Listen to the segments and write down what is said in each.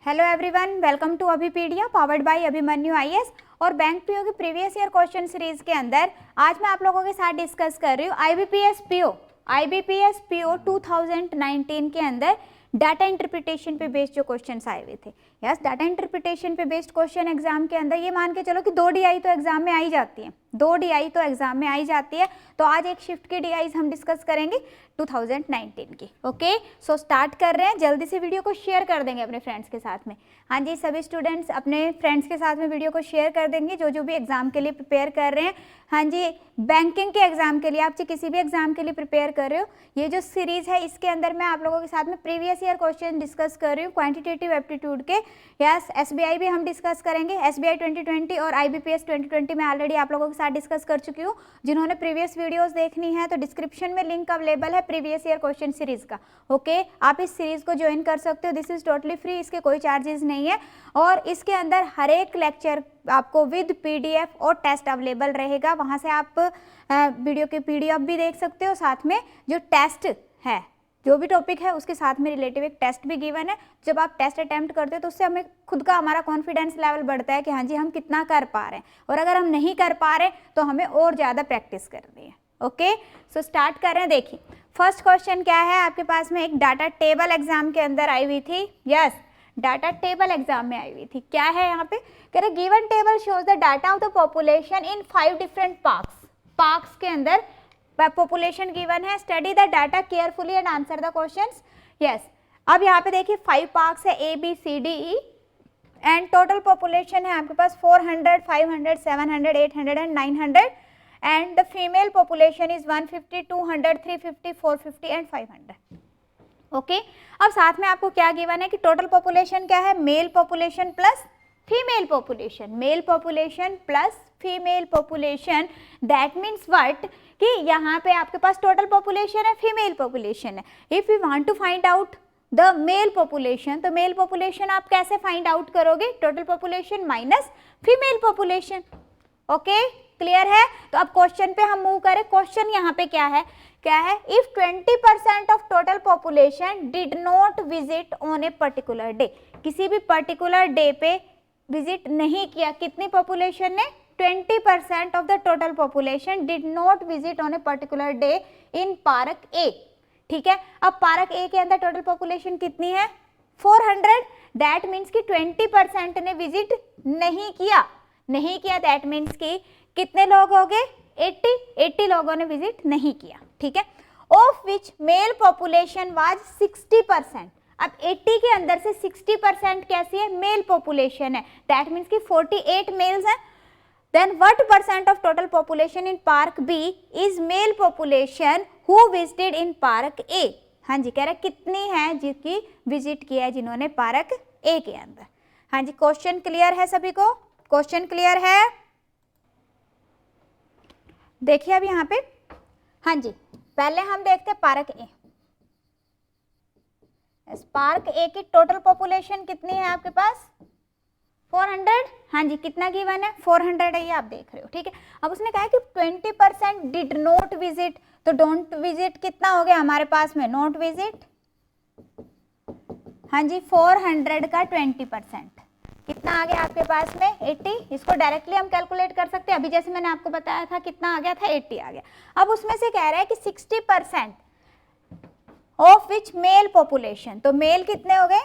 Hello everyone, welcome to Abhipedia powered by Abhimanyu IAS. और bank PO की previous year question series के अंदर आज मैं आप लोगों के साथ डिस्कस कर रही हूँ आईबीपीएस पीओ 2019 के अंदर डाटा इंटरप्रिटेशन पे बेस्ड जो क्वेश्चंस आए हुए थे। यस, डाटा इंटरप्रिटेशन पे बेस्ड क्वेश्चन एग्जाम के अंदर ये मान के चलो कि 2 डीआई तो एग्जाम में आई जाती है, 2 डीआई तो एग्जाम में आई जाती है। तो आज एक शिफ्ट की डीआईज हम डिस्कस करेंगे 2019 की। ओके, सो स्टार्ट कर रहे हैं। जल्दी से वीडियो को शेयर कर देंगे अपने फ्रेंड्स के साथ में। हाँ जी, सभी स्टूडेंट्स अपने फ्रेंड्स के साथ में वीडियो को शेयर कर देंगे जो भी एग्जाम के लिए प्रिपेयर कर रहे हैं। हाँ जी, बैंकिंग के एग्जाम के लिए, आप चाहे किसी भी एग्जाम के लिए प्रिपेयर कर रहे हो, ये जो सीरीज है इसके अंदर मैं आप लोगों के साथ में प्रीवियस ईयर क्वेश्चन डिस्कस कर रही हूँ क्वांटिटेटिव एप्टीट्यूड के। यस, एसबीआई भी हम डिस्कस करेंगे। एसबीआई 2020 और आईबीपीएस 2020 में ऑलरेडी आप लोगों के साथ डिस्कस कर चुकी हूँ। जिन्होंने प्रीवियस वीडियोस देखनी है तो डिस्क्रिप्शन में लिंक अवेलेबल है प्रीवियस ईयर क्वेश्चन सीरीज का। ओके, आप इस सीरीज को ज्वाइन कर सकते हो। दिस इज टोटली फ्री, इसके कोई चार्जेस नहीं है। और इसके अंदर हर एक लेक्चर आपको विद पीडीएफ और टेस्ट अवेलेबल रहेगा। वहाँ से आप वीडियो के पीडीएफ भी देख सकते हो, साथ में जो टेस्ट है, जो भी टॉपिक है उसके साथ में रिलेटिव एक टेस्ट भी गिवन है। जब आप टेस्ट अटेम्प्ट करते हो तो उससे हमें खुद का हमारा कॉन्फिडेंस लेवल बढ़ता है कि हाँ जी हम कितना कर पा रहे हैं, और अगर हम नहीं कर पा रहे तो हमें और ज़्यादा प्रैक्टिस करनी है। ओके, सो स्टार्ट कर रहे हैं। देखिए फर्स्ट क्वेश्चन क्या है आपके पास में, एक डाटा टेबल एग्जाम के अंदर आई हुई थी। यस, डाटा टेबल एग्जाम में आई हुई थी। क्या है यहाँ पे, कह रहे given table shows the data of the population in 5 different parks के अंदर पॉपुलेशन गिवन है। Study the data carefully and answer the questions. Yes, अब यहाँ पे देखिए 5 पार्क्स है, A B C D E, and total population है आपके पास 400, 500, 700, 800 and 900, and the female population is 150, 200, 350, 450 and 500। Okay, अब साथ में आपको क्या गिवन है कि टोटल पॉपुलेशन क्या है, male population plus female population, male population plus female population. That means what, कि यहाँ पे आपके पास टोटल पॉपुलेशन है, फीमेल पॉपुलेशन है। If you want to find out the male population, तो मेल पॉपुलेशन आप कैसे फाइंड आउट करोगे, total population minus female population. Okay, clear है। तो अब क्वेश्चन पे हम मूव करें। क्वेश्चन यहाँ पे क्या है, if 20% of total population did not visit on a particular day, किसी भी पर्टिकुलर डे पे विजिट नहीं किया, कितनी पॉपुलेशन ने, 20% of the total population did not visit on a particular day in park A. ठीक है, अब पार्क ए के अंदर टोटल पॉपुलेशन कितनी है, 400। दैट मीन्स कि 20% ने विजिट नहीं किया, दैट मीन्स कि कितने लोग हो गए, 80 लोगों ने विजिट नहीं किया। ठीक है, of which male population was 60%। अब 80 के अंदर से 60% कैसी है, मेल पॉपुलेशन है। दैट मीन्स कि 48 मेल्स हैं। Then what percent of total population in park B is male population who visited in park A. हाँ जी, कह रहे कितनी है जिसकी विजिट किया है, जिन्होंने पार्क ए के अंदर। हाँ जी, क्वेश्चन क्लियर है सभी को, क्वेश्चन क्लियर है। देखिए अब यहाँ पे, हाँ जी, पहले हम देखते हैं पार्क ए। पार्क ए की टोटल पॉपुलेशन कितनी है आपके पास, 400। हाँ जी, कितना गिवन है, 400 है, ये आप देख रहे हो। ठीक है, अब उसने कहा कि 20% डिड नॉट विजिट, तो डोंट विजिट कितना हो गया हमारे पास में, नॉट विजिट। हाँ जी, 400 का 20% कितना आ गया आपके पास में, 80। इसको डायरेक्टली हम कैलकुलेट कर सकते हैं, अभी जैसे मैंने आपको बताया था कितना आ गया था, 80 आ गया। अब उसमें से कह रहा है कि 60% ऑफ विच मेल पॉपुलेशन, तो मेल कितने हो गए,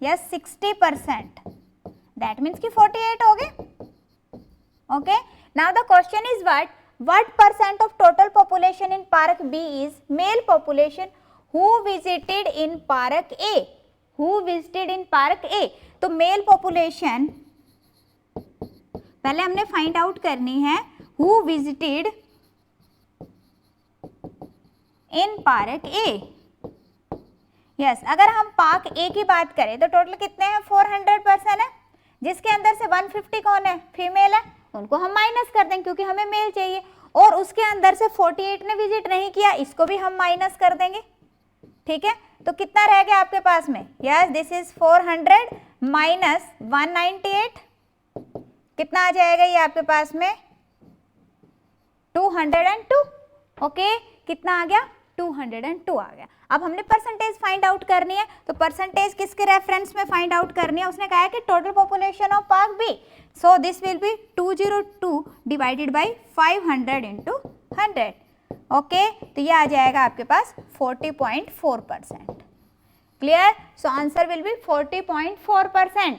यस 60%, दैट मीन्स कि 48 हो गए। Okay, now the question is what percent of total population in park B is male population who visited in park A, who visited in park A. तो male population पहले हमने find out करनी है, who visited in park A. Yes, अगर हम park ए की बात करें तो टोटल कितने हैं, 400 पर्सन है, जिसके अंदर से 150 कौन है, फीमेल है, उनको हम माइनस कर देंगे क्योंकि हमें मेल चाहिए। और उसके अंदर से 48 ने विजिट नहीं किया, इसको भी हम माइनस कर देंगे। ठीक है, तो कितना रह गया आपके पास में, यस दिस इज 400 माइनस 198, कितना आ जाएगा ये आपके पास में, 202। ओके, कितना आ गया, 202 आ गया। अब हमने परसेंटेज फाइंड आउट करनी है, तो परसेंटेज किसके रेफरेंस में फाइंड आउट करनी है? उसने कहा है कि total population of park B, so this will be 202 divided by 500 into 100। Okay, तो ये आ जाएगा आपके पास 40.4%। Clear? So answer will be 40.4%।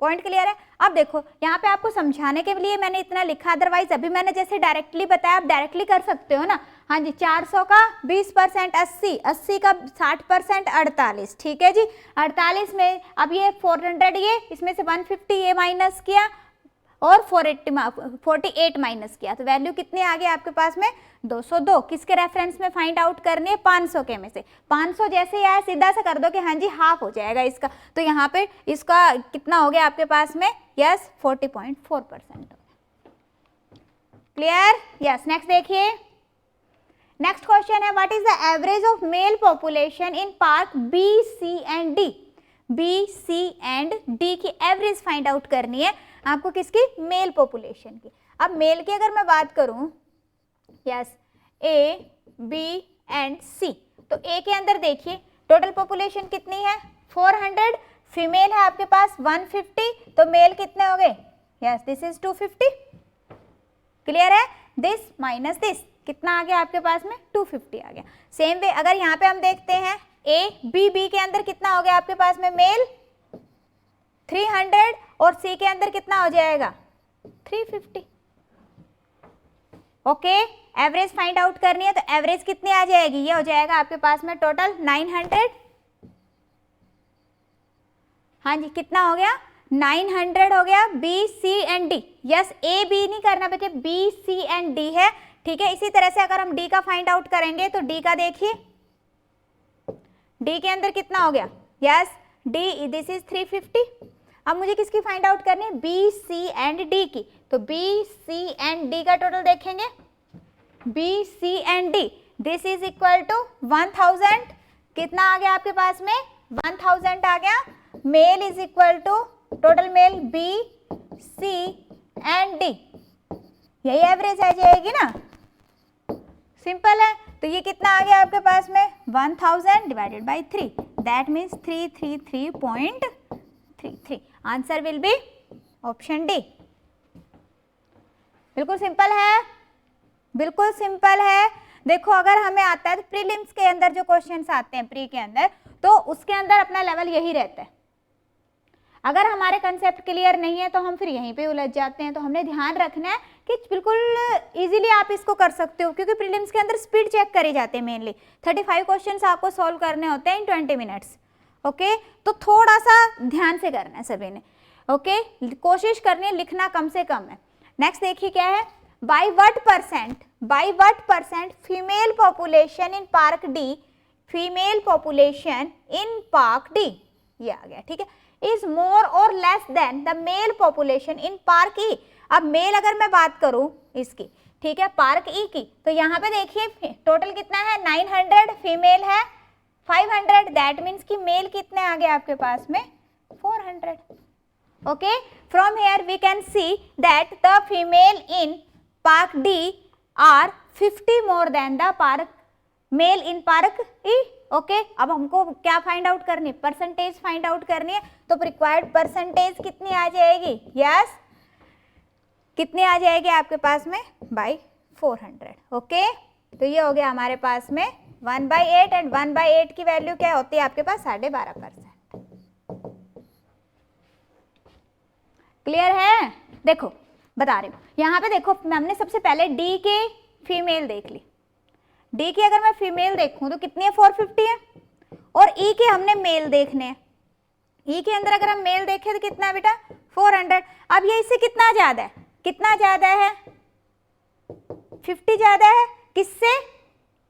Point clear है? अब देखो यहाँ पे आपको समझाने के लिए मैंने इतना लिखा, अदरवाइज अभी मैंने जैसे डायरेक्टली बताया, आप डायरेक्टली कर सकते हो ना। हाँ जी, 400 का 20% 80, 80 का 60% 48, ठीक है जी। 48 में अब ये 400, ये इसमें से 150 ये माइनस किया और 48 माइनस किया, तो वैल्यू कितनी आ गई आपके पास में? 202। किसके रेफरेंस में फाइंड आउट करनी है? 500 के में से। 500 जैसे ही आया सीधा सा कर दो कि हाँ जी हाफ हो जाएगा इसका, तो यहाँ पे इसका कितना हो गया आपके पास में? यस, 40.4%। क्लियर? यस। नेक्स्ट देखिए, नेक्स्ट क्वेश्चन है what is the average of male population in park B, C and D. B, C and D की एवरेज फाइंड आउट करनी है आपको, किसकी? मेल पॉपुलेशन की। अब मेल की अगर मैं बात करूं, यस, ए, बी एंड सी, तो ए के अंदर देखिए टोटल पॉपुलेशन कितनी है? 400। फीमेल है आपके पास 150, तो मेल कितने हो गए? Yes, this is 250। क्लियर है? दिस माइनस दिस कितना आ गया आपके पास में? 250 आ गया। सेम वे अगर यहाँ पे हम देखते हैं ए, बी, बी के अंदर कितना हो गया आपके पास में? मेल 300 और सी के अंदर कितना हो जाएगा? 350। ओके, एवरेज फाइंड आउट करनी है, तो एवरेज कितनी आ जाएगी? ये हो जाएगा आपके पास में टोटल 900। हाँ जी, कितना हो गया? 900 हो गया। B, C and D, yes, A B नहीं करना बच्चे, बी, सी एंड डी है, ठीक है। इसी तरह से अगर हम डी का फाइंड आउट करेंगे तो डी का देखिए, डी के अंदर कितना हो गया? Yes, D, this is 350। अब मुझे किसकी फाइंड आउट करनी है? बी, सी एंड डी की, तो बी, सी एंड डी का टोटल देखेंगे, B, C and D, this is equal to 1000। कितना आ गया आपके पास में? 1000 आ गया। Male is equal to total male B, C and D, यही एवरेज आ जाएगी ना, सिंपल है। तो ये कितना आ गया आपके पास में? 1000 divided by 3, that means 333.33। Answer will B option D. बिल्कुल सिंपल है, बिल्कुल सिंपल है। देखो अगर हमें आता है तो प्रीलिम्स के अंदर जो क्वेश्चंस आते हैं प्री के अंदर, तो उसके अंदर अपना लेवल यही रहता है। अगर हमारे कंसेप्ट क्लियर नहीं है तो हम फिर यहीं पे उलझ जाते हैं। तो हमने ध्यान रखना है कि बिल्कुल इजीली आप इसको कर सकते हो, क्योंकि प्रीलिम्स के अंदर स्पीड चेक करे जाते हैं मेनली। 35 क्वेश्चंस आपको सॉल्व करने होते हैं इन 20 मिनट्स। ओके, तो थोड़ा सा ध्यान से करना है सभी ने। ओके, कोशिश करनी है लिखना कम से कम है। नेक्स्ट देखिए क्या है, by what percent female population in park D, female population in park D, ये आ गया, ठीक है, इज मोर और less than the male population in park E. अब मेल अगर मैं बात करूं इसकी, ठीक है, पार्क ई की, तो यहाँ पे देखिए टोटल कितना है? 900, फीमेल है 500, दैट मीन्स कि मेल कितने आ गए आपके पास में? 400। Okay, from here we can see that the female in park D are 50 more than the park male in park E. Okay, अब हमको क्या फाइंड आउट करनी है? परसेंटेज फाइंड आउट करनी है। तो रिक्वायर्ड परसेंटेज कितनी आ जाएगी? यस, कितनी आ जाएगी आपके पास में? बाई 400। ओके, तो ये हो गया हमारे पास में 1/8, एंड 1/8 की वैल्यू क्या होती है आपके पास? 12.5%। क्लियर है? देखो बता रही हूँ, यहाँ पे देखो हमने सबसे पहले डी के फीमेल देख ली। डी की अगर मैं फीमेल देखूं तो कितनी है? 450 है। और ई के हमने मेल देखने हैं। ई के अंदर अगर हम मेल देखें तो कितना है बेटा? 400। अब ये इससे कितना ज्यादा है? कितना ज्यादा है? 50 ज्यादा है। किससे?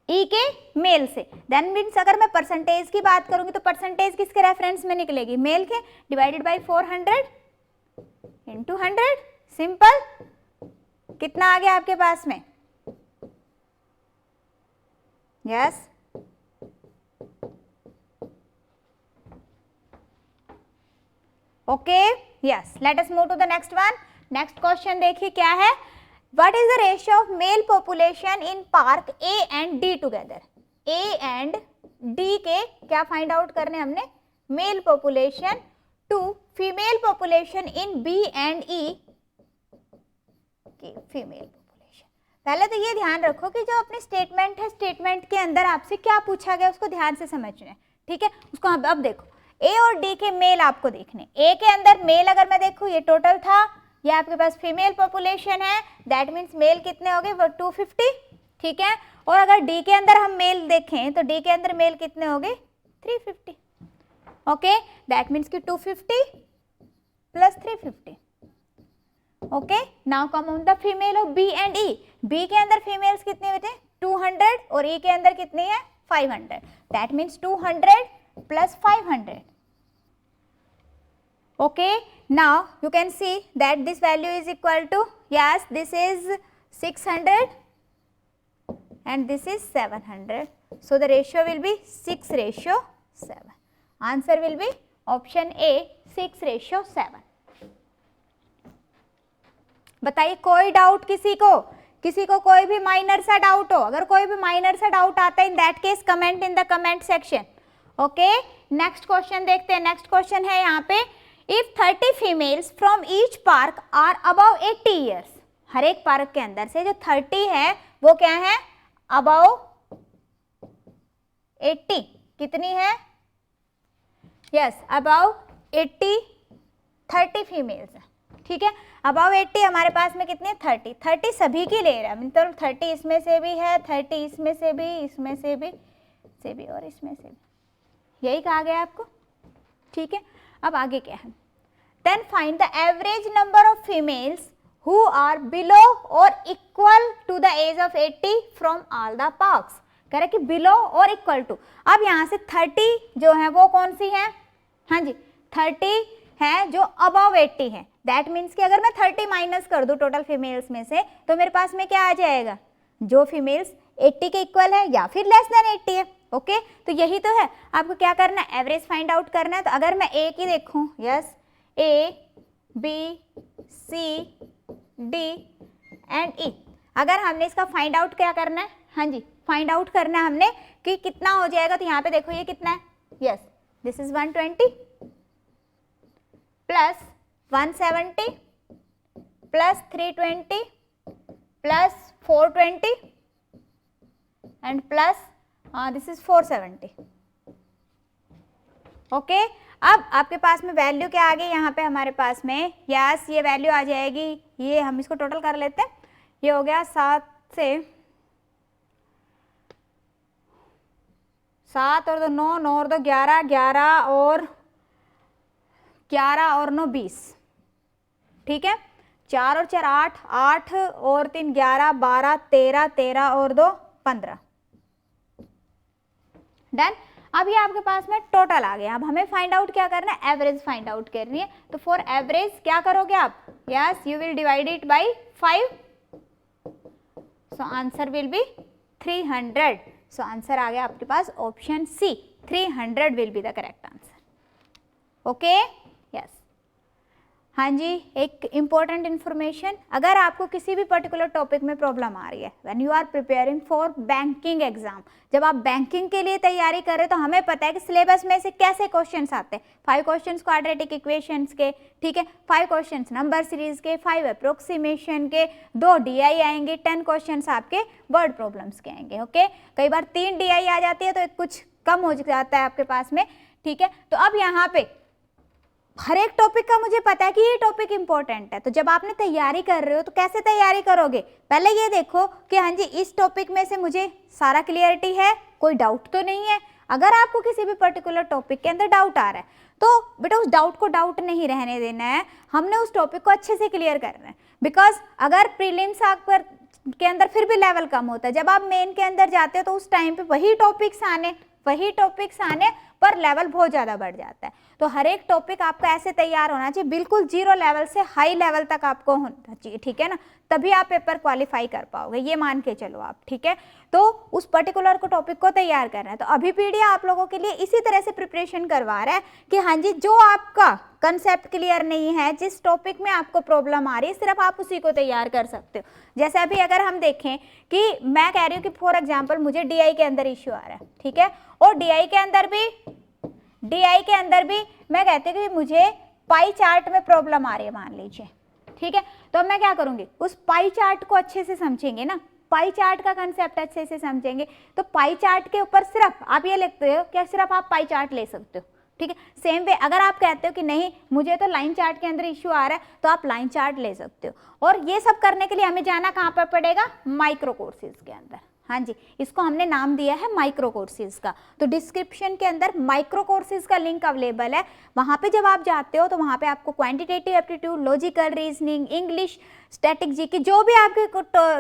ई के मेल से। देन मीन्स अगर मैं परसेंटेज की बात करूंगी तो परसेंटेज किसके रेफरेंस में निकलेगी? मेल के, डिवाइडेड बाई 400 इंटू 100। सिंपल। कितना आ गया आपके पास में? Yes, okay, yes. Let us move to the next one. Next question देखिए क्या है, what is the ratio of male population in park A and D together? A and D के क्या फाइंड आउट करने हमने? Male population to female population in B and E की female population. पहले तो ये ध्यान रखो कि जो अपनी स्टेटमेंट है, स्टेटमेंट के अंदर आपसे क्या पूछा गया उसको ध्यान से समझना है, ठीक है। उसको अब देखो, ए और डी के मेल आपको देखने। ए के अंदर मेल अगर मैं देखूँ ये टोटल था, ये आपके पास फीमेल पॉपुलेशन है, दैट मीन्स मेल कितने हो गए? वो 250, ठीक है। और अगर डी के अंदर हम मेल देखें तो डी के अंदर मेल कितने हो गए? 350, ओके। दैट मीन्स कि 250 plus 350, okay. Now come on the female of B and E. B के अंदर फीमेल्स कितने हुए थे? 200 और ई के अंदर कितनी है? 500। That means 200 plus 500, okay. Now you can see that this value is equal to, yes, this is 600 and this is 700. So the ratio will be 6:7. Answer will be option A, 6:7. बताइए कोई डाउट किसी को कोई भी minor सा doubt हो? अगर कोई भी माइनर सा डाउट आता है in that case comment in the comment section, okay. Next question देखते हैं। नेक्स्ट क्वेश्चन है यहाँ पे, if 30 females from each park are above 80 years. हर एक पार्क के अंदर से जो 30 है वो क्या है? अबव 80। कितनी है? यस, अबव 80, 30 फीमेल्स है, ठीक है। अबव 80 हमारे पास में कितने? 30 सभी की ले रहा है, मतलब 30 इसमें से भी है, 30 इसमें से भी, इसमें से भी और इसमें से भी, यही कहा गया आपको, ठीक है। अब आगे क्या है? Then find the average number of females who are below और equal to the age of 80 from all the parks. कह रहे कि बिलो और इक्वल टू। अब यहाँ से 30 जो है वो कौन सी है? हाँ जी, 30 है जो अबव 80 है। दैट मीन्स कि अगर मैं 30 माइनस कर दूं टोटल फीमेल्स में से तो मेरे पास में क्या आ जाएगा? जो फीमेल्स 80 के इक्वल है या फिर लेस देन 80 है, ओके। तो यही तो है, आपको क्या करना है? एवरेज फाइंड आउट करना है। तो अगर मैं ए की देखूं, yes, A B C D and E, अगर हमने इसका फाइंड आउट क्या करना है? हाँ जी, फाइंड आउट करना है हमने कि कितना हो जाएगा। तो यहाँ पे देखो ये कितना है? Yes, this is 120 plus 170 plus 320 plus 420 and plus this is 470, okay. अब आपके पास में वैल्यू क्या आ गई यहाँ पे हमारे पास में? यस, ये वैल्यू आ जाएगी, ये हम इसको टोटल कर लेते हैं। ये हो गया 7 और 2 9, 9 और 2 11, 11 और 9 20, ठीक है। 4 और 4 8, 8 और 3 11, 12 13, 13 और 2 15, डन। अब ये आपके पास में टोटल आ गया। अब हमें फाइंड आउट क्या करना है? एवरेज फाइंड आउट करनी है। तो फॉर एवरेज क्या करोगे आप? Yes, you will divide it by 5, so answer will be 300। So answer आ गया आपके पास option C, 300 will be the correct answer, okay. Yes, हाँ जी, एक इम्पॉर्टेंट इन्फॉर्मेशन, अगर आपको किसी भी पर्टिकुलर टॉपिक में प्रॉब्लम आ रही है when you are preparing for banking exam, जब आप बैंकिंग के लिए तैयारी कर रहे हैं तो हमें पता है कि सिलेबस में से कैसे क्वेश्चंस आते हैं। 5 क्वेश्चंस क्वाड्रेटिक इक्वेशंस के, ठीक है, 5 क्वेश्चंस नंबर सीरीज के, 5 अप्रोक्सीमेशन के, 2 DI आएंगे, 10 क्वेश्चंस आपके वर्ड प्रॉब्लम्स के आएंगे, ओके। कई बार 3 DI आ जाती है तो कुछ कम हो जाता है आपके पास में, ठीक है। तो अब यहाँ पे हर एक टॉपिक का मुझे पता है कि ये टॉपिक इंपॉर्टेंट है। तो जब आपने तैयारी कर रहे हो तो कैसे तैयारी करोगे? पहले ये देखो कि हाँ जी इस टॉपिक में से मुझे सारा क्लियरिटी है, कोई डाउट तो नहीं है। अगर आपको किसी भी पर्टिकुलर टॉपिक के अंदर डाउट आ रहा है तो बेटा उस डाउट को डाउट नहीं रहने देना है, हमने उस टॉपिक को अच्छे से क्लियर करना है। बिकॉज अगर प्रीलिम्स पर के अंदर फिर भी लेवल कम होता है, जब आप मेन के अंदर जाते हो तो उस टाइम पे वही टॉपिक्स आने पर लेवल बहुत ज़्यादा बढ़ जाता है। तो हर एक टॉपिक आपका ऐसे तैयार होना चाहिए, बिल्कुल 0 लेवल से हाई लेवल तक आपको होना चाहिए, ठीक है ना। तभी आप पेपर क्वालिफाई कर पाओगे, ये मान के चलो आप, ठीक है। तो उस पर्टिकुलर को टॉपिक को तैयार करना है। तो अभी पीडिया आप लोगों के लिए इसी तरह से प्रिपरेशन करवा रहा है कि हाँ जी, जो आपका कंसेप्ट क्लियर नहीं है, जिस टॉपिक में आपको प्रॉब्लम आ रही है, सिर्फ आप उसी को तैयार कर सकते हो। जैसे अभी अगर हम देखें कि मैं कह रही हूँ कि फॉर एग्जाम्पल मुझे DI के अंदर इश्यू आ रहा है, ठीक है, और DI के अंदर भी मैं कहती हूँ कि मुझे पाई चार्ट में प्रॉब्लम आ रही है मान लीजिए, ठीक है। तो मैं क्या करूंगी, उस पाई चार्ट को अच्छे से समझेंगे ना, पाई चार्ट का कंसेप्ट अच्छे से समझेंगे। तो पाई चार्ट के ऊपर सिर्फ आप ये लिखते हो क्या, सिर्फ आप पाई चार्ट ले सकते हो, ठीक है। सेम वे अगर आप कहते हो कि नहीं मुझे तो लाइन चार्ट के अंदर इश्यू आ रहा है, तो आप लाइन चार्ट ले सकते हो। और ये सब करने के लिए हमें जाना कहाँ पर पड़ेगा, माइक्रो कोर्सेज के अंदर। हाँ जी, इसको हमने नाम दिया है माइक्रो कोर्सेज का। तो डिस्क्रिप्शन के अंदर माइक्रो कोर्सेज का लिंक अवेलेबल है, वहाँ पे जब आप जाते हो तो वहाँ पे आपको quantitative aptitude, logical reasoning, English, static GK, जो भी आपके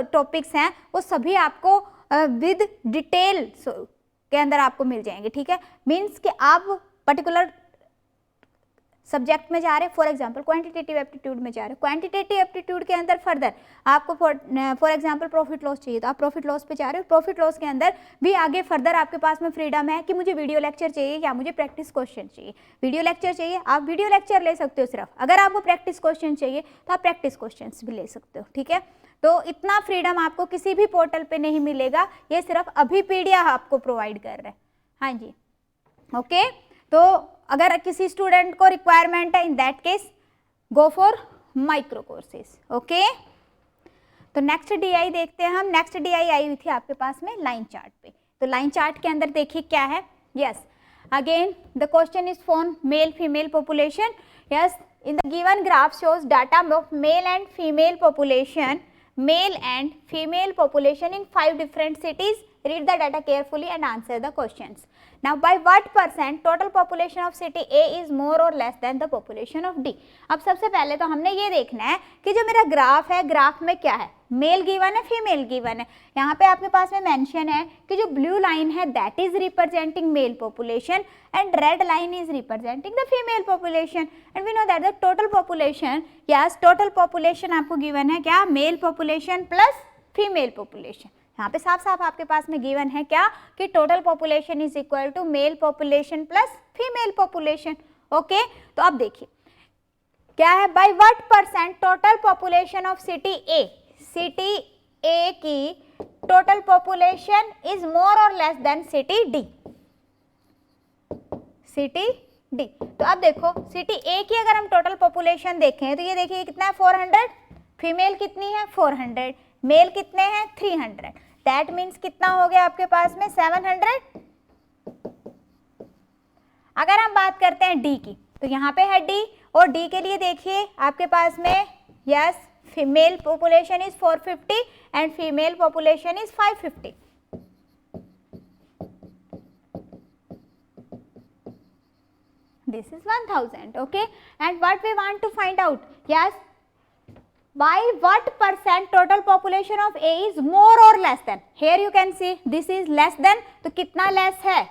टॉपिक्स हैं वो सभी आपको विद डिटेल के अंदर आपको मिल जाएंगे, ठीक है। मीन्स कि आप पर्टिकुलर सब्जेक्ट में जा रहे हैं, फॉर एग्जांपल क्वांटिटेटिव एप्टीट्यूड में जा रहे हैं, क्वांटिटेटिव एप्टीट्यूड के अंदर फर्दर आपको फॉर एग्जांपल प्रॉफिट लॉस चाहिए, तो आप प्रॉफिट लॉस पे जा रहे हो। प्रॉफिट लॉस के अंदर भी आगे फर्दर आपके पास में फ्रीडम है कि मुझे वीडियो लेक्चर चाहिए या मुझे प्रैक्टिस क्वेश्चन चाहिए। वीडियो लेक्चर चाहिए, आप वीडियो लेक्चर ले सकते हो सिर्फ। अगर आपको प्रैक्टिस क्वेश्चन चाहिए तो आप प्रैक्टिस क्वेश्चन भी ले सकते हो, ठीक है। तो इतना फ्रीडम आपको किसी भी पोर्टल पे नहीं मिलेगा, ये सिर्फ अभी पीडिया आपको प्रोवाइड कर रहा है। हाँ जी, ओके। तो अगर किसी स्टूडेंट को रिक्वायरमेंट है, in that case go for micro courses, okay. तो नेक्स्ट DI देखते हैं हम। नेक्स्ट DI आई हुई थी आपके पास में लाइन चार्ट पे। तो लाइन चार्ट के अंदर देखिए क्या है, yes again the question is for male female population. Yes, in the given graph shows data of male and female population in 5 different cities. Read the data carefully and answer the questions. Now, by what % total population of city A is more or less than the population of D? अब सबसे पहले तो हमने ये देखना है कि जो मेरा ग्राफ है, ग्राफ में क्या है, मेल गिवन है, फीमेल गिवन है। यहाँ पे आपके पास में मेंशन है कि जो ब्लू लाइन है that is representing male population and red line is representing the female population. And we know that the total population, yes total population आपको गिवन है क्या, male population plus female population. यहाँ पे साफ साफ आपके पास में गिवन है क्या कि total population is equal to male population plus female population, okay. तो अब देखिए क्या है, by what % total population of city A की टोटल पॉपुलेशन इज मोर और लेस देन सिटी डी। तो अब देखो सिटी ए की अगर हम टोटल पॉपुलेशन देखें तो ये देखिए कितना है, 400, फीमेल कितनी है 400, मेल कितने हैं 300, दैट मीन्स कितना हो गया आपके पास में 700। अगर हम बात करते हैं डी की, तो यहाँ पे है डी, और डी के लिए देखिए आपके पास में yes female population is 450 and female population is 550। This is 1000, okay. And what we want to find out, yes, by what % total population of A is more or less than. Here you can see this is less than, तो कितना less है,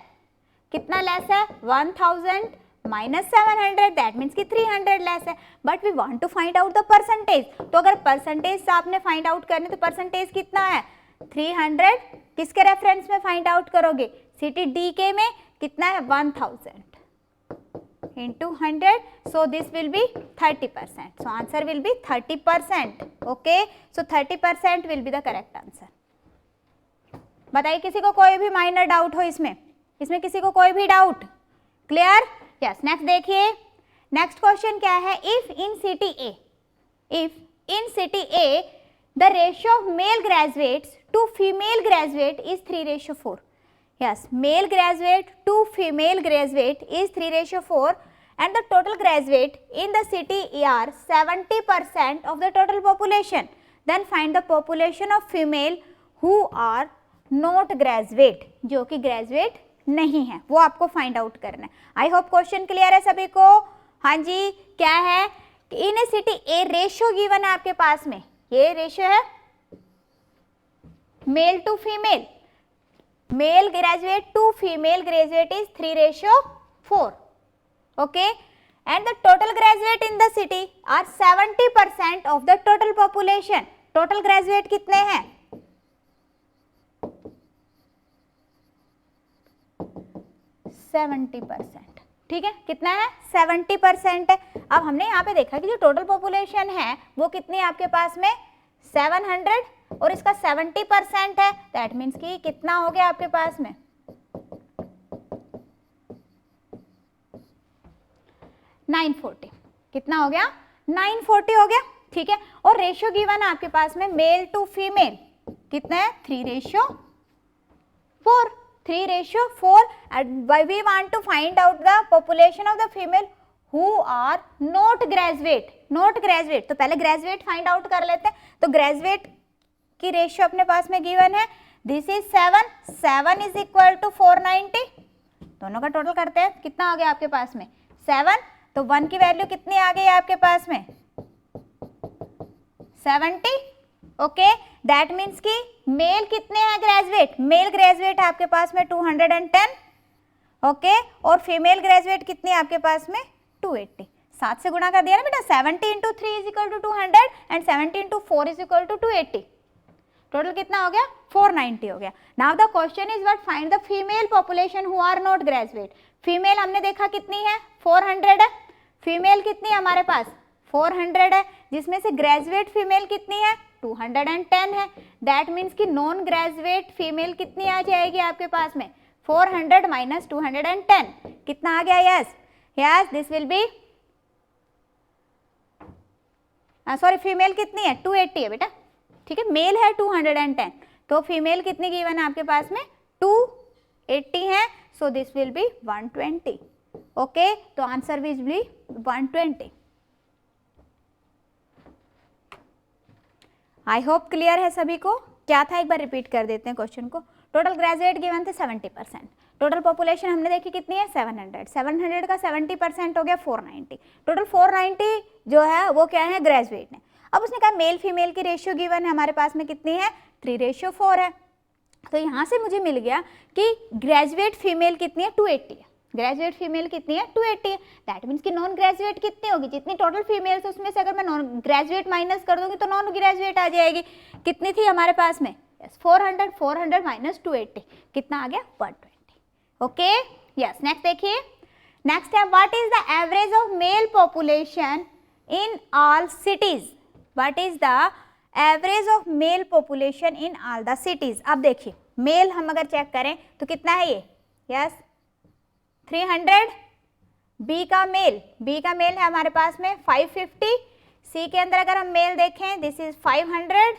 1000 minus 700, that means कि 300 less है, but we want to find out the percentage. तो अगर percentage से आपने find out करने तो percentage कितना है 300, किसके रेफरेंस में find out करोगे, सिटी डी के में कितना है 1000 into 100, so this will be 30%, so answer will be 30%, okay. So 30% will be the correct answer. बताइए किसी को कोई भी माइनर डाउट हो इसमें किसी को कोई भी डाउट, क्लियर, यस। नेक्स्ट देखिए, नेक्स्ट क्वेश्चन क्या है, if in city A the ratio of male graduates to female graduate is 3:4. Yes, male graduate to female graduate is 3:4 and the total graduate in the city are 70% of the total population. Then find the population of female who are not graduate, जो कि graduate नहीं है, वो आपको find out करना है। I hope question clear है सभी को। हाँ जी, क्या है, in city A ratio given है आपके पास में, ये रेशियो है male to female, male graduate to female graduate is 3:4, okay, and the total graduate in the city are 70% of the total population. Total graduate कितने हैं? 70%। ठीक है, कितना है? 70% है। अब हमने यहाँ पे देखा कि जो टोटल पॉपुलेशन है वो कितनी है आपके पास में? 700, और इसका 70% है, दैट मीन्स कि कितना हो गया आपके पास में? 940। कितना हो गया? 940 हो गया। ठीक है, और रेशियो गिवन है आपके पास में मेल टू फीमेल कितना है? 3:4। 3:4 and we want to find out the population of the female who are not graduate। not graduate तो पहले ग्रेजुएट फाइंड आउट कर लेते हैं। तो ग्रेजुएट की रेशियो अपने पास में गिवन है, this is 7 is equal to 490। दोनों का टोटल करते हैं, कितना आ गया आपके पास में? 7। तो 1 की वैल्यू कितनी आ गई आपके पास में? 70। ओके, दैट मीन्स कि मेल कितने हैं ग्रेजुएट? मेल ग्रेजुएट है आपके पास में 210। ओके, और फीमेल ग्रेजुएट कितनी है आपके पास में? 280। 7 से गुणा कर दिया ना बेटा, 70 × 3 is equal to 200 and 70 × 4 is equal to 280। Total कितना हो गया? 490 हो गया। Now the question is what? Find the female population who are not graduate. Female हमने देखा कितनी है? 400 है। फीमेल कितनी है हमारे पास? 400 है, जिसमें से ग्रेजुएट फीमेल कितनी है? 210 है। दैट मीन्स कि नॉन ग्रेजुएट फीमेल कितनी आ जाएगी आपके पास में? 400 माइनस 210 कितना आ गया? Yes yes, this will B, sorry, female कितनी है? 280 है बेटा। ठीक है, मेल है 210, तो फीमेल कितनी गिवन है आपके पास में? 280 है। So this will be 120। Okay, तो answer will be 120। I hope clear है सभी को। क्या था, एक बार रिपीट कर देते हैं क्वेश्चन को। टोटल ग्रेजुएट गिवन थे 70%। टोटल पॉपुलेशन हमने देखी कितनी है? 700। 700 का 70% हो गया 490। टोटल 490 जो है वो क्या है? ग्रेजुएट है। अब उसने कहा मेल फीमेल की रेशियो गिवन है हमारे पास में कितनी है? 3:4 है। तो यहाँ से मुझे मिल गया कि ग्रेजुएट फीमेल कितनी है? 280 है। ग्रेजुएट फीमेल कितनी है? 280 है। दैट मीन्स कि नॉन ग्रेजुएट कितनी होगी? जितनी टोटल फीमेल्स है उसमें से अगर मैं नॉन ग्रेजुएट माइनस कर दूंगी तो नॉन ग्रेजुएट आ जाएगी। कितनी थी हमारे पास में? 400। 400 माइनस 280 कितना आ गया? 120। Okay, yes. नेक्स्ट देखिए, नेक्स्ट है what is the average of male population in all cities. What is the average of male population in all the cities. अब देखिए, मेल हम अगर चेक करें तो कितना है ये? यस 300। बी का मेल है हमारे पास में 550। सी के अंदर अगर हम मेल देखें दिस इज 500।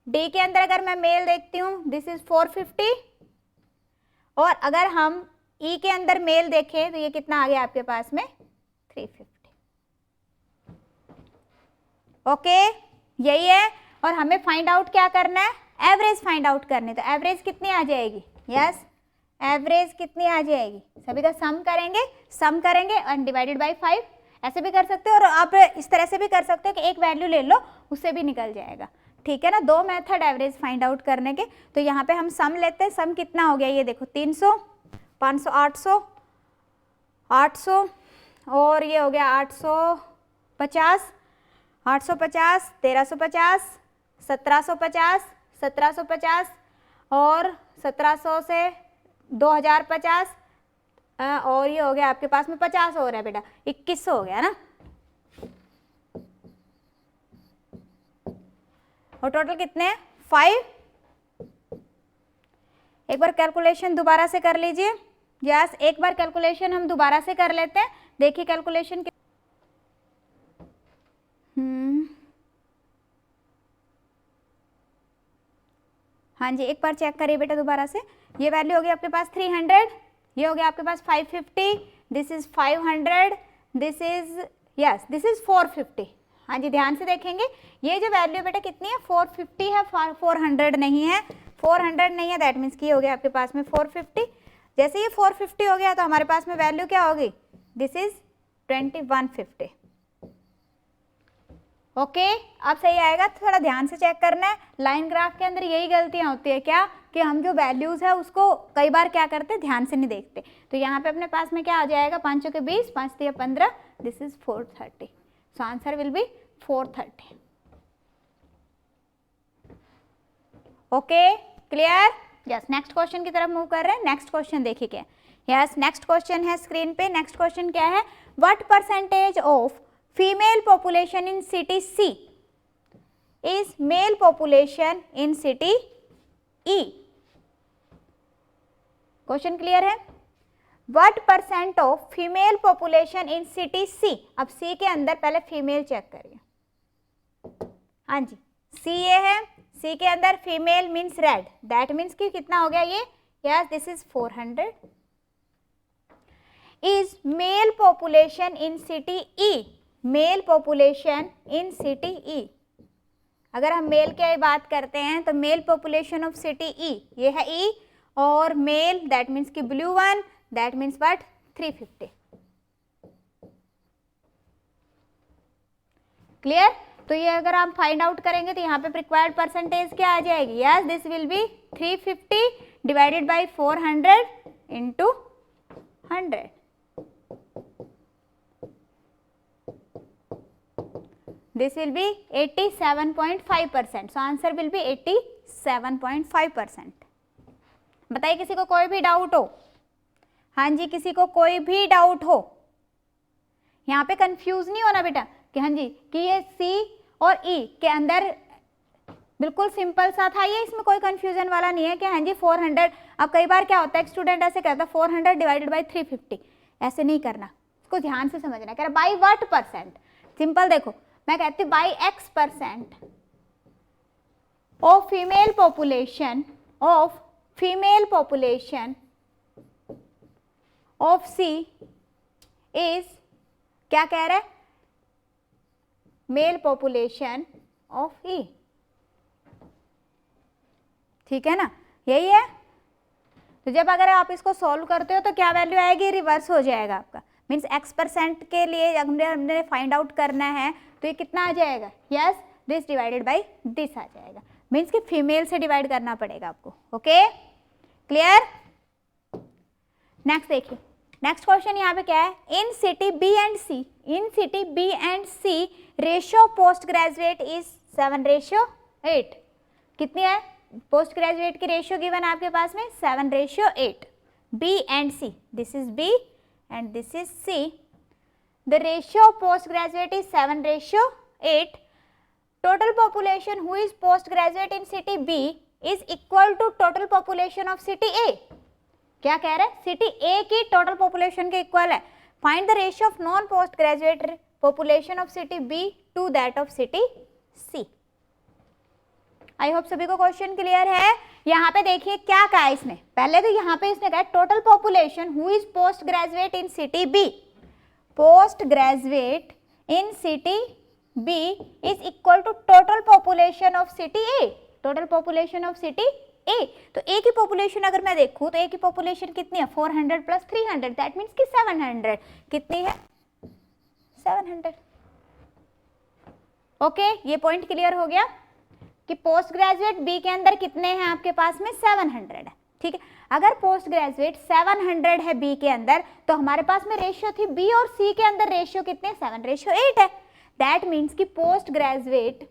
डी के अंदर अगर मैं मेल देखती हूँ दिस इज 450। और अगर हम ई के अंदर मेल देखें तो ये कितना आ गया आपके पास में? 350। ओके, यही है। और हमें फाइंड आउट क्या करना है? एवरेज फाइंड आउट करनी। तो एवरेज कितनी आ जाएगी? यस, एवरेज कितनी आ जाएगी? सभी का सम करेंगे और डिवाइडेड बाय 5। ऐसे भी कर सकते हो और आप इस तरह से भी कर सकते हो कि एक वैल्यू ले लो, उससे भी निकल जाएगा। ठीक है ना, दो मेथड एवरेज फाइंड आउट करने के। तो यहाँ पे हम सम लेते हैं। सम कितना हो गया? ये देखो 300, 500, 800, 800 और ये हो गया 850, 850, 1350, 1750, 1750 और 1700 से 2050 और ये हो गया आपके पास में 50 हो रहा है बेटा, 2100 हो गया ना। और टोटल कितने हैं? 5। एक बार कैलकुलेशन दोबारा से कर लीजिए। यस, एक बार कैलकुलेशन हम दोबारा से कर लेते हैं। देखिए कैलकुलेशन हाँ जी, एक बार चेक करिए बेटा दोबारा से। ये वैल्यू हो गई आपके पास 300, ये हो गया आपके पास 550, this is 500, this is yes this is 450। हाँ जी, ध्यान से देखेंगे। ये जो वैल्यू बेटा कितनी है? 450 है, 400 नहीं है। 400 नहीं है, दैट मीन्स की हो गया आपके पास में 450। जैसे ये 450 हो गया तो हमारे पास में वैल्यू क्या होगी? This is 2150। ओके, अब सही आएगा। थोड़ा ध्यान से चेक करना है। लाइन ग्राफ के अंदर यही गलतियां होती है क्या कि हम जो वैल्यूज है उसको कई बार क्या करते हैं, ध्यान से नहीं देखते। तो यहाँ पे अपने पास में क्या आ जाएगा? 5 के 20, 5 3 15, this is 430। So answer will B 430। Okay clear? Yes, next question की तरफ मूव कर रहे हैं। नेक्स्ट क्वेश्चन देखिए क्या, यस नेक्स्ट क्वेश्चन है स्क्रीन पे। नेक्स्ट क्वेश्चन क्या है, what percentage of female population in city C is male population in city E? Question clear है? What percent of female population in city C, अब C के अंदर पहले female check करिए। हाँ जी, सी ये है, सी के अंदर female means red, that means कि कितना हो गया ये, yes this is 400 is male population in city E, male population in city E. अगर हम मेल की बात करते हैं तो male population of city E, ये है ई, और मेल दैट मीन्स कि blue one, that means what 350। Clear? तो ये अगर हम फाइंड आउट करेंगे तो यहाँ पे रिक्वायर्ड परसेंटेज क्या आ जाएगी, yes this will B 350 divided by 400 into 100। This will be 87.5%. So answer will be 87.5%. बताइए किसी को कोई भी डाउट हो? हाँ जी, किसी को कोई भी डाउट हो? यहाँ पे कंफ्यूज नहीं होना बेटा कि हाँ जी कि ये C और E के अंदर बिल्कुल सिंपल सा था ये, इसमें कोई कंफ्यूजन वाला नहीं है कि हाँ जी 400। अब कई बार क्या होता है, एक स्टूडेंट ऐसे कहता है 400 डिवाइडेड बाई 350, ऐसे नहीं करना, इसको ध्यान से समझना। कह रहा बाई व्हाट परसेंट, सिंपल देखो मैं कहती हूँ by x% of female population of C is, क्या कह रहा है, मेल पॉपुलेशन ऑफ E। ठीक है ना, यही है। तो जब अगर आप इसको सॉल्व करते हो तो क्या वैल्यू आएगी, रिवर्स हो जाएगा आपका, मीन्स x% के लिए हमने फाइंड आउट करना है तो ये कितना आ जाएगा, yes this divided by this आ जाएगा, मीन्स कि फीमेल से डिवाइड करना पड़ेगा आपको। Okay clear? नेक्स्ट देखिए, नेक्स्ट क्वेश्चन यहाँ पे क्या है, in city B and C ratio post graduate is 7:8। कितनी है पोस्ट ग्रेजुएट की रेशियो गिवन आपके पास में, 7:8। B and C, this is B and this is C. The ratio of postgraduate is 7:8. Total population who is postgraduate in city B is equal to total population of city A. क्या कह रहा है, city A की total population के equal है। Find the ratio of non post graduate population of city B to that of city C। I hope सभी को question clear है। यहाँ पे देखिए क्या कहा है इसने, पहले तो यहाँ पे इसने कहा total population who is post graduate in city B, post graduate in city B is equal to total population of city A, total population of city A. तो ए की पॉपुलेशन अगर मैं देखूँ तो ए की पॉपुलेशन कितनी है, 400 plus 300, that means कि 700। कितनी है, 700। ओके ये पॉइंट क्लियर हो गया कि पोस्ट ग्रेजुएट बी के अंदर कितने हैं आपके पास में, 700 है। ठीक है, अगर पोस्ट ग्रेजुएट 700 है बी के अंदर तो हमारे पास में रेशियो थी बी और सी के अंदर रेशियो कितने, 7:8 है। दैट मीन्स कि पोस्ट ग्रेजुएट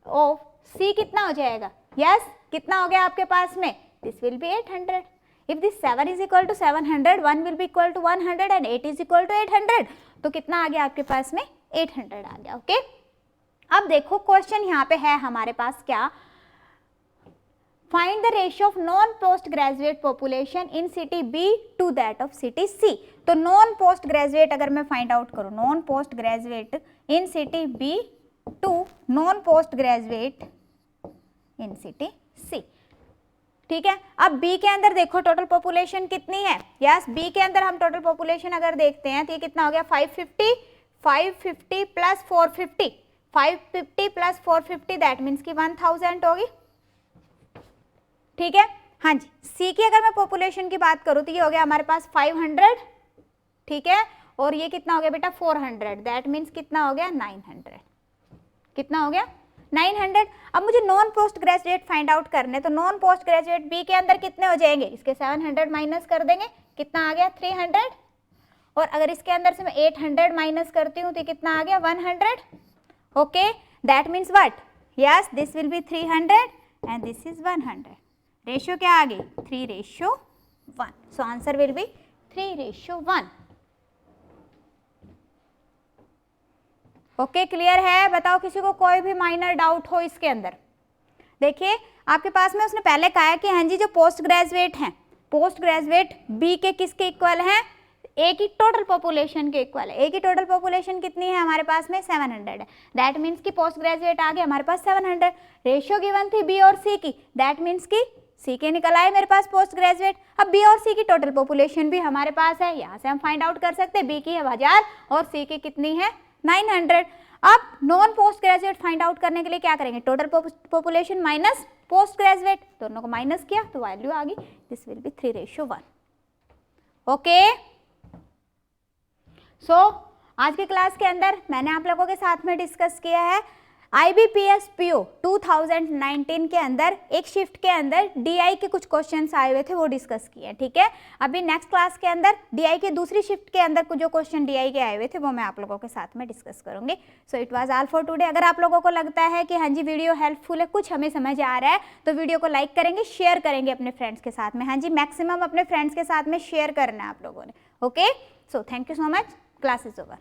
ऑफ सी कितना हो जाएगा, यस कितना हो गया आपके पास में, this will be 800। If this 7 is equal to 700, 1 will be equal to 100 and 8 is equal to 800, तो कितना आ गया आपके पास में, 800 आ गया। ओके अब देखो क्वेश्चन यहाँ पे है हमारे पास क्या, find the ratio of non post graduate population in city B to that of city C. तो नॉन पोस्ट ग्रेजुएट अगर मैं फाइंड आउट करूँ, non post graduate in city B to non post graduate in city C. ठीक है, अब B के अंदर देखो टोटल पॉपुलेशन कितनी है, यस बी के अंदर हम टोटल पॉपुलेशन अगर देखते हैं तो ये कितना हो गया, 550 प्लस 450, 550 प्लस 450 दैट मीन्स की 1000 होगी। ठीक है, हाँ जी सी की अगर मैं पॉपुलेशन की बात करूँ तो ये हो गया हमारे पास 500। ठीक है, और ये कितना हो गया बेटा 400, दैट मीन्स कितना हो गया 900। कितना हो गया 900। अब मुझे non post graduate find out करने, तो नॉन पोस्ट ग्रेजुएट बी के अंदर कितने हो जाएंगे, इसके 700 माइनस कर देंगे, कितना आ गया 300। और अगर इसके अंदर से मैं 800 माइनस करती हूँ तो कितना आ गया 100। Okay that means what, yes this will be 300 and this is 100. Ratio क्या आ गई? 3:1. सो answer will B 3:1. Okay, clear है? बताओ किसी को कोई भी माइनर डाउट हो इसके अंदर? देखिए आपके पास में उसने पहले कहा है कि हाँ जी जो पोस्ट ग्रेजुएट हैं, पोस्ट ग्रेजुएट बी के किसके इक्वल हैं? ए की टोटल पॉपुलेशन के इक्वल है. ए की टोटल पॉपुलेशन कितनी है हमारे पास में? 700 है. दैट मीन्स कि पोस्ट ग्रेजुएट आ गए हमारे पास 700. रेशियो गिवन थी बी और सी की, दैट मीन्स कि सी के निकल आए मेरे पास पोस्ट ग्रेजुएट. अब बी और सी की टोटल पॉपुलेशन भी हमारे पास है, यहाँ से हम फाइंड आउट कर सकते हैं. बी की है 1000 और सी की कितनी है? 900. अब non post graduate find out करने के लिए क्या करेंगे? Total population minus post graduate, दोनों को माइनस किया तो वैल्यू आ गई. This will B 3:1. ओके, सो आज के क्लास के अंदर मैंने आप लोगों के साथ में डिस्कस किया है IBPS PO 2019 के अंदर एक शिफ्ट के अंदर DI के कुछ क्वेश्चंस आए हुए थे, वो डिस्कस किए. ठीक है, अभी नेक्स्ट क्लास के अंदर DI के दूसरी शिफ्ट के अंदर कुछ जो क्वेश्चन DI के आए हुए थे वो मैं आप लोगों के साथ में डिस्कस करूंगी. So it was all for today. अगर आप लोगों को लगता है कि हाँ जी वीडियो हेल्पफुल है, कुछ हमें समझ आ रहा है, तो वीडियो को लाइक करेंगे, शेयर करेंगे अपने फ्रेंड्स के साथ में. हाँ जी, मैक्सिमम अपने फ्रेंड्स के साथ में शेयर करना है आप लोगों ने. Okay, so thank you so much. Class is over.